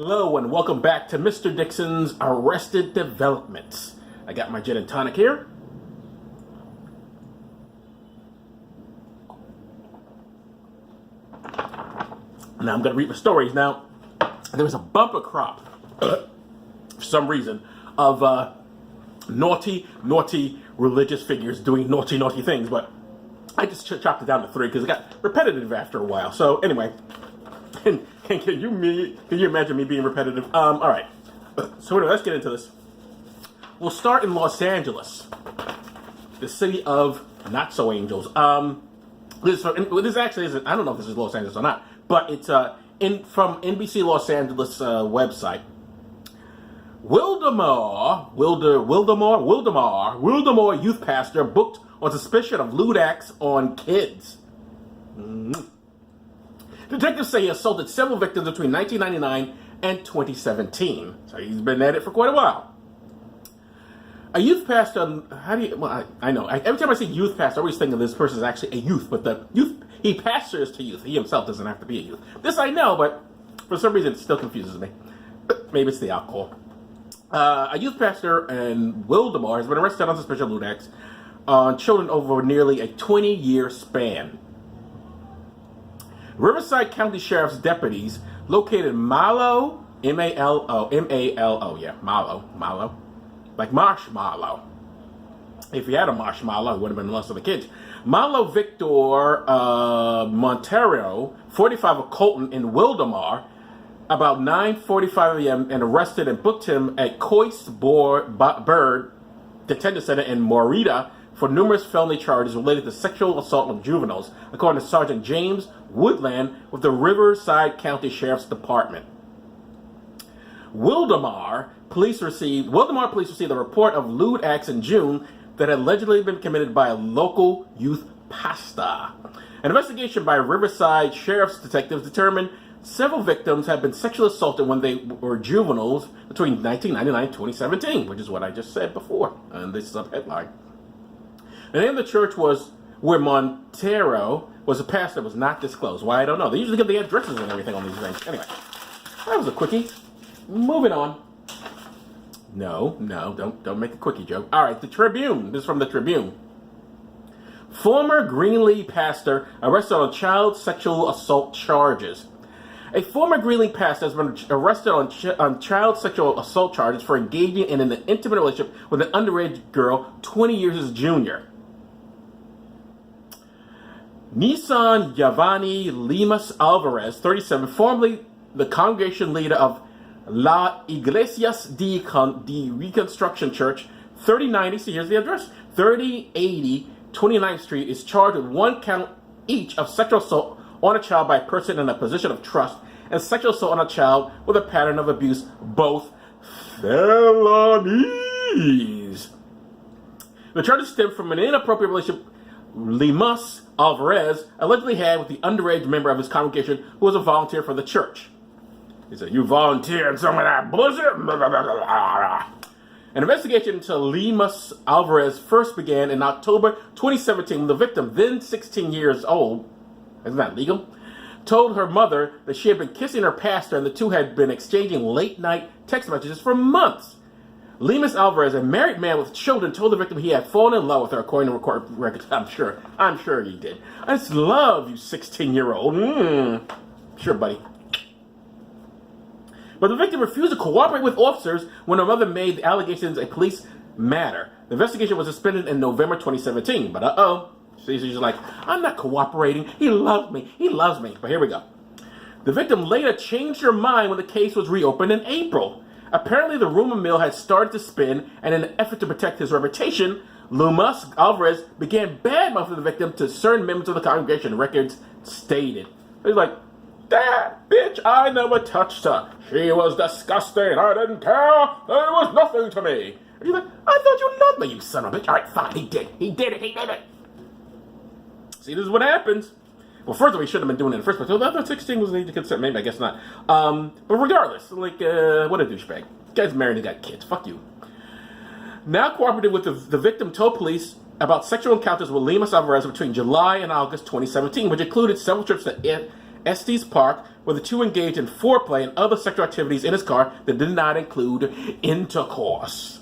Hello and welcome back to Mr. Dixon's Arrested Developments. I got my gin and tonic here. Now I'm going to read my stories. Now, there was a bumper crop, for some reason, of naughty religious figures doing naughty things, but I just chopped it down to 3 because it got repetitive after a while. So anyway, can you imagine me being repetitive? All right. So anyway, let's get into this. We'll start in Los Angeles, the city of not so angels. This actually isn't. I don't know if this is Los Angeles or not, but it's from NBC Los Angeles website. Wildemar youth pastor booked on suspicion of lewd acts on kids. Detectives say he assaulted several victims between 1999 and 2017. So he's been at it for quite a while. A youth pastor, I know. Every time I say youth pastor, I always think of this person as actually a youth, but the youth, he pastors to youth. He himself doesn't have to be a youth. This I know, but for some reason it still confuses me. Maybe it's the alcohol. A youth pastor in Wildemar has been arrested on suspicion of lewd acts on children over nearly a 20-year span. Riverside County Sheriff's deputies located Malo, M-A-L-O, yeah, Malo, like marshmallow. If he had a marshmallow, it would have been less of the kids. Malo Victor Montero, 45 of Colton in Wildemar, about 9:45 a.m. and arrested and booked him at Coyce Bird Detention Center in Morita for numerous felony charges related to sexual assault of juveniles, according to Sergeant James Woodland with the Riverside County Sheriff's Department. Wildemar police received a report of lewd acts in June that had allegedly been committed by a local youth pastor. An investigation by Riverside Sheriff's detectives determined several victims had been sexually assaulted when they were juveniles between 1999 and 2017, which is what I just said before in this sub-headline. The name of the church was where Montero was a pastor was not disclosed. Why, I don't know. They usually give the addresses and everything on these things. Anyway, that was a quickie. Moving on. No, don't make a quickie joke. All right, the Tribune. This is from the Tribune. Former Greenlee pastor arrested on child sexual assault charges. A former Greenlee pastor has been arrested on child sexual assault charges for engaging in an intimate relationship with an underage girl 20 years his junior. Nissan Giovanni Lemus Alvarez, 37, formerly the congregation leader of La Iglesias de Reconstruction Church, 3090, see here's the address, 3080 29th Street, is charged with 1 count each of sexual assault on a child by a person in a position of trust and sexual assault on a child with a pattern of abuse, both felonies. The charges stem from an inappropriate relationship Lemus Alvarez allegedly had with the underage member of his congregation who was a volunteer for the church. He said, "You volunteered some of that bullshit?" An investigation into Lemus Alvarez first began in October 2017 when the victim, then 16 years old, isn't that legal, told her mother that she had been kissing her pastor and the two had been exchanging late-night text messages for months. Lemus Alvarez, a married man with children, told the victim he had fallen in love with her, according to court records. I'm sure he did. I just love you, 16-year-old. Sure, buddy. But the victim refused to cooperate with officers when her mother made the allegations a police matter. The investigation was suspended in November 2017. But she's like, I'm not cooperating. He loves me. But here we go. The victim later changed her mind when the case was reopened in April. Apparently, the rumor mill had started to spin, and in an effort to protect his reputation, Lemus Alvarez began badmouthing the victim to certain members of the congregation, records stated. He's like, that bitch, I never touched her. She was disgusting. I didn't care. There was nothing to me. And she's like, I thought you loved me, you son of a bitch. All right, fine, he did it. See, this is what happens. Well, first of all, he shouldn't have been doing it in the first place. So the other 16 was need to consent. Maybe, I guess not. But regardless, what a douchebag. Guy's married and got kids. Fuck you. Now cooperated with the victim told police about sexual encounters with Lemus Alvarez between July and August 2017, which included several trips to Estes Park, where the two engaged in foreplay and other sexual activities in his car that did not include intercourse.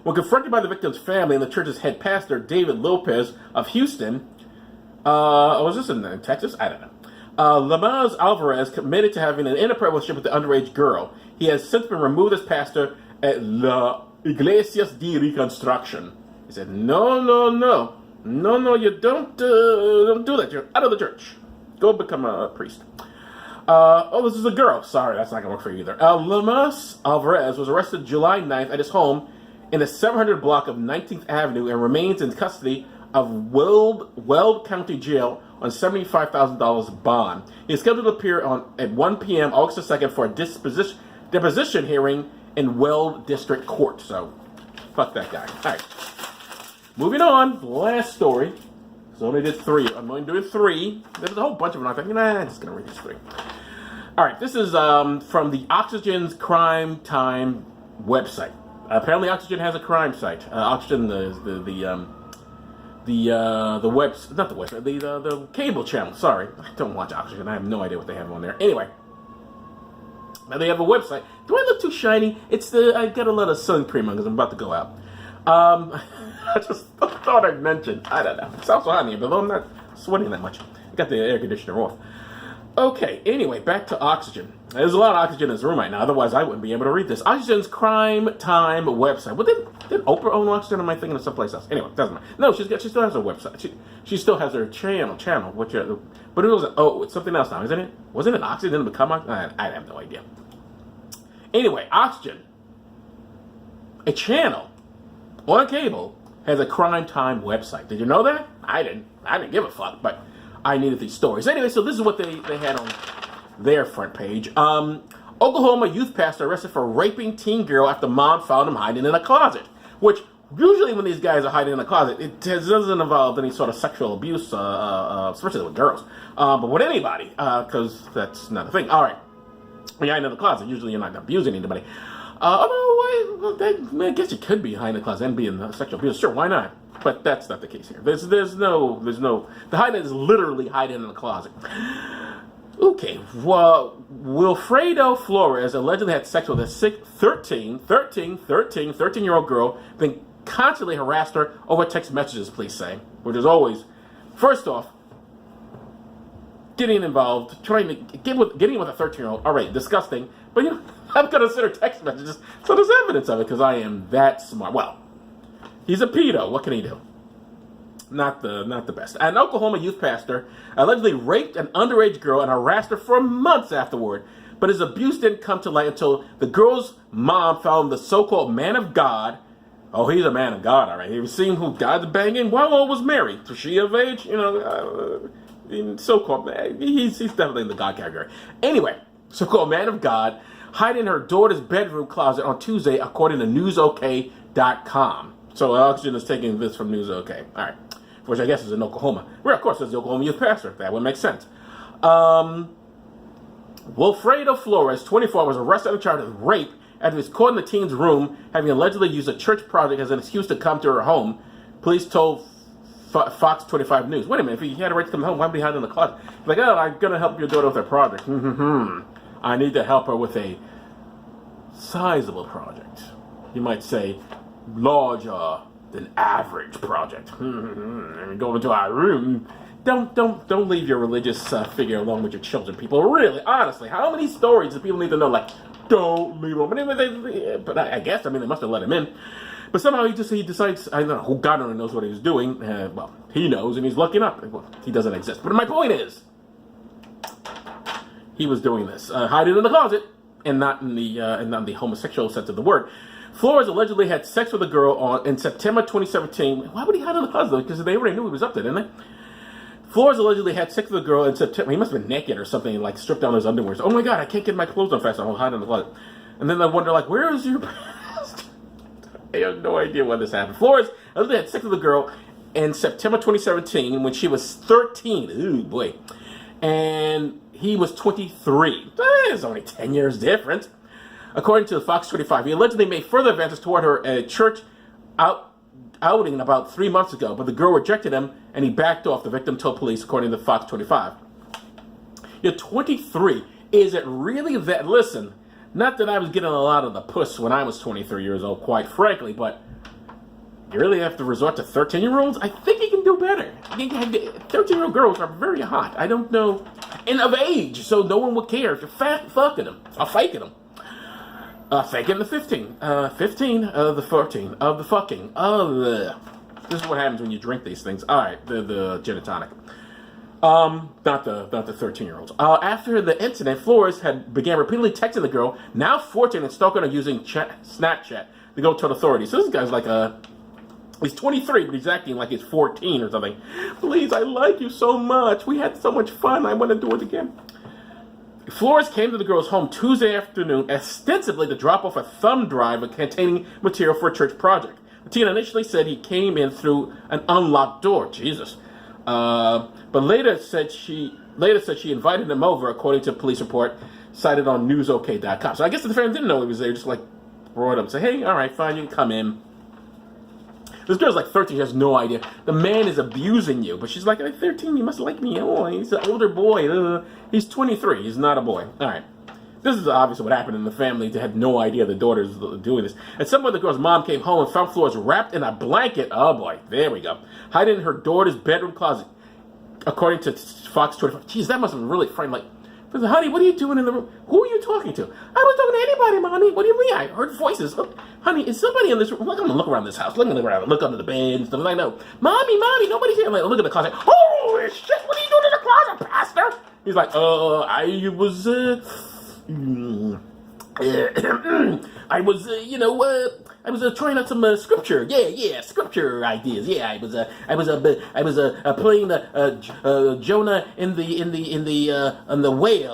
When confronted by the victim's family and the church's head pastor, David Lopez of Houston, was this in Texas? I don't know. Lamaz Alvarez committed to having an inappropriate relationship with the underage girl. He has since been removed as pastor at La Iglesias de Reconstruction. He said, no, you don't do that. You're out of the church. Go become a priest. This is a girl. Sorry, that's not going to work for you either. Lamaz Alvarez was arrested July 9th at his home in the 700 block of 19th Avenue and remains in custody of Weld County Jail on $75,000 bond. He is scheduled to appear at 1 p.m. August 2nd for a deposition hearing in Weld District Court. So, fuck that guy. All right. Moving on. Last story. So I only did 3. I'm only doing 3. There's a whole bunch of them. I'm thinking, I'm just going to read these 3. All right. This is from the Oxygen's Crime Time website. Apparently, Oxygen has a crime site. Oxygen, the cable channel. Sorry, I don't watch Oxygen. I have no idea what they have on there. Anyway, now they have a website. Do I look too shiny? I got a lot of sun cream on because I'm about to go out. I just thought I'd mention. I don't know. It sounds so hot in here, but I'm not sweating that much. I got the air conditioner off. Okay, anyway, back to Oxygen. There's a lot of oxygen in this room right now, otherwise I wouldn't be able to read this. Oxygen's Crime Time website. Well, did Oprah own Oxygen, or am I thinking of someplace else? Anyway, doesn't matter. No, she still has a website. She still has her channel, but it wasn't, it's something else now, isn't it? Wasn't it Oxygen to become Oxygen? I have no idea. Anyway, Oxygen, a channel on cable, has a Crime Time website. Did you know that? I didn't give a fuck, but I needed these stories. Anyway, so this is what they had on their front page. Oklahoma youth pastor arrested for raping teen girl after mom found him hiding in a closet. Which, usually when these guys are hiding in a closet, it doesn't involve any sort of sexual abuse, especially with girls. But with anybody, because that's not a thing. All right. When you're hiding in the closet, usually you're not abusing anybody. I guess you could be hiding in the closet and be in sexual abuse. Sure, why not? But that's not the case here. There's no, the hiding is literally hiding in the closet. Okay, well, Wilfredo Flores allegedly had sex with a 13-year-old girl, then constantly harassed her over text messages, police say. Which is always, first off, getting involved, getting with a 13-year-old, all right, disgusting, but I'm going to send her text messages, so there's evidence of it, because I am that smart. Well, he's a pedo, what can he do? Not the best. An Oklahoma youth pastor allegedly raped an underage girl and harassed her for months afterward, but his abuse didn't come to light until the girl's mom found the so-called man of God. Oh, he's a man of God, all right. He was seeing who God's banging while all was married. Was she of age? So-called, he's definitely in the God category. Anyway, so-called man of God hiding in her daughter's bedroom closet on Tuesday, according to newsok.com. So Oxygen is taking this from NewsOK. All right. Which I guess is in Oklahoma. Well, of course, it's the Oklahoma youth pastor. That would make sense. Wilfredo Flores, 24, was arrested and charged with rape after he was caught in the teen's room, having allegedly used a church project as an excuse to come to her home. Police told Fox 25 News. Wait a minute, if he had a right to come home, why would he hide in the closet? He's like, I'm going to help your daughter with her project. I need to help her with a sizable project. You might say, larger than average project. And go into our room. Don't leave your religious figure alone with your children, people. Really, honestly, how many stories do people need to know? Like, don't leave them. But I guess, they must have let him in. But somehow he decides, I don't know, who God only knows what he was doing. Well, he knows, and he's looking up. Well, he doesn't exist. But my point is, he was doing this, hiding in the closet, and not in the homosexual sense of the word. Flores allegedly had sex with a girl in September 2017. Why would he hide in the closet, though? Because they already knew he was up there, didn't they? Flores allegedly had sex with a girl in September. He must have been naked or something, like stripped down his underwear. Oh my God, I can't get my clothes on fast. I'll hide in the closet. And then I wonder, where is your past? I have no idea when this happened. Flores allegedly had sex with a girl in September 2017 when she was 13. Ooh, boy. And he was 23. There's only 10 years difference. According to Fox 25, he allegedly made further advances toward her at a church outing about 3 months ago, but the girl rejected him and he backed off, the victim told police, according to Fox 25. You're 23. Is it really that? Listen, not that I was getting a lot of the puss when I was 23 years old, quite frankly, but you really have to resort to 13-year-olds? I think you can do better. 13-year-old girls are very hot. I don't know. And of age, so no one would care if you're fucking them or faking them. Faking the 15. 15 of the 14 of the fucking. This is what happens when you drink these things. All right, the gin and tonic. Not the 13-year-olds. After the incident, Flores began repeatedly texting the girl, now 14, and stalking her using Snapchat to go tell authorities. So this guy's like he's 23, but he's acting like he's 14 or something. Please, I like you so much. We had so much fun. I want to do it again. Flores came to the girl's home Tuesday afternoon, ostensibly to drop off a thumb drive containing material for a church project. The teen initially said he came in through an unlocked door. Jesus. But later said she invited him over, according to a police report cited on newsok.com. So I guess the friend didn't know he was there, just like brought him, say, hey, all right, fine, you can come in. This girl's like 13, she has no idea. The man is abusing you, but she's like, I'm 13, you must like me. Oh, he's an older boy. He's 23, he's not a boy. All right. This is obviously what happened in the family. They had no idea the daughter's doing this. And some of the girl's mom came home and found Flores wrapped in a blanket. Oh boy, there we go. Hiding in her daughter's bedroom closet. According to Fox 25. Jeez, that must have been really frightening. Like, honey, what are you doing in the room? Who are you talking to? I was talking to anybody, mommy. What do you mean? I heard voices. Look, honey, is somebody in this room? I'm gonna look around this house. Look around. Look under the bed and stuff like that. No. Mommy, nobody's here. I'm like, look at the closet. Holy shit, what are you doing in the closet, pastor? He's like, I was trying out some scripture. Yeah, scripture ideas. Yeah, I was playing Jonah in the whale.